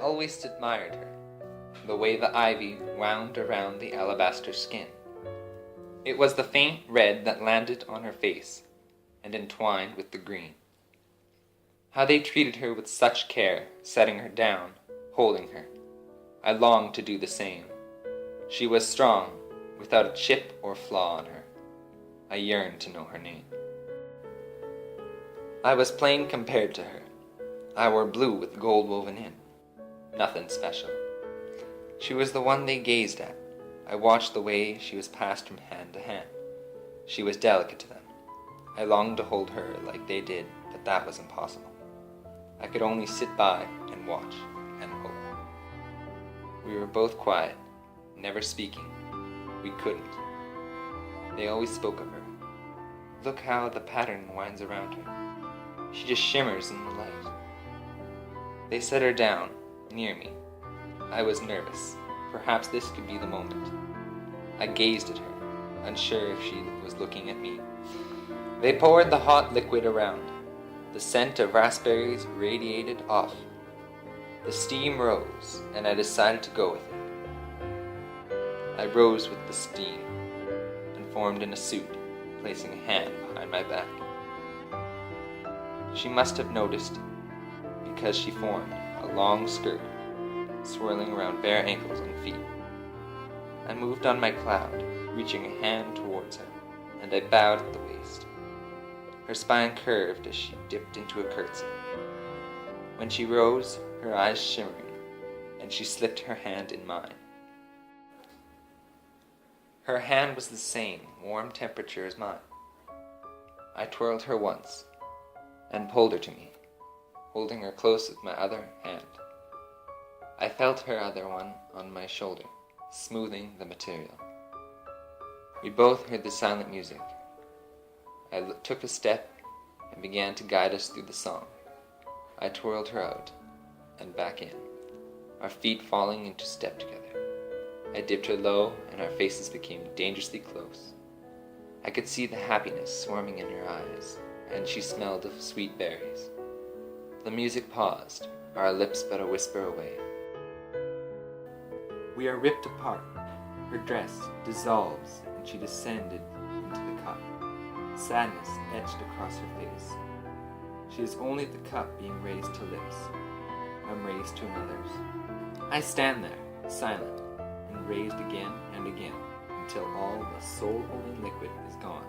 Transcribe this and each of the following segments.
always admired her, the way the ivy wound around the alabaster skin. It was the faint red that landed on her face and entwined with the green. How they treated her with such care, setting her down, holding her. I longed to do the same. She was strong, without a chip or flaw on her. I yearned to know her name. I was plain compared to her. I wore blue with gold woven in. Nothing special. She was the one they gazed at. I watched the way she was passed from hand to hand. She was delicate to them. I longed to hold her like they did, but that was impossible. I could only sit by and watch and hope. We were both quiet, never speaking. We couldn't. They always spoke of her. Look how the pattern winds around her. She just shimmers in the light. They set her down, near me. I was nervous. Perhaps this could be the moment. I gazed at her, unsure if she was looking at me. They poured the hot liquid around. The scent of raspberries radiated off. The steam rose, and I decided to go with it. I rose with the steam and formed in a suit, placing a hand behind my back. She must have noticed, because she formed a long skirt, swirling around bare ankles and feet. I moved on my cloud, reaching a hand towards her, and I bowed at the waist. Her spine curved as she dipped into a curtsy. When she rose, her eyes shimmering, and she slipped her hand in mine. Her hand was the same warm temperature as mine. I twirled her once, and pulled her to me, holding her close with my other hand. I felt her other one on my shoulder, smoothing the material. We both heard the silent music. I took a step and began to guide us through the song. I twirled her out and back in, our feet falling into step together. I dipped her low, and our faces became dangerously close. I could see the happiness swarming in her eyes, and she smelled of sweet berries. The music paused, our lips but a whisper away. We are ripped apart. Her dress dissolves, and she descended into the cup. Sadness etched across her face. She is only the cup being raised to lips. I'm raised to another's. I stand there, silent, and raised again and again, until all the soul-holding liquid is gone.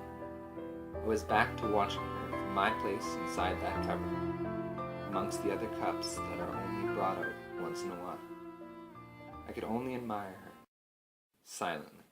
I was back to watching her from my place inside that cover, amongst the other cups that are only brought out once in a while. I could only admire her, silently.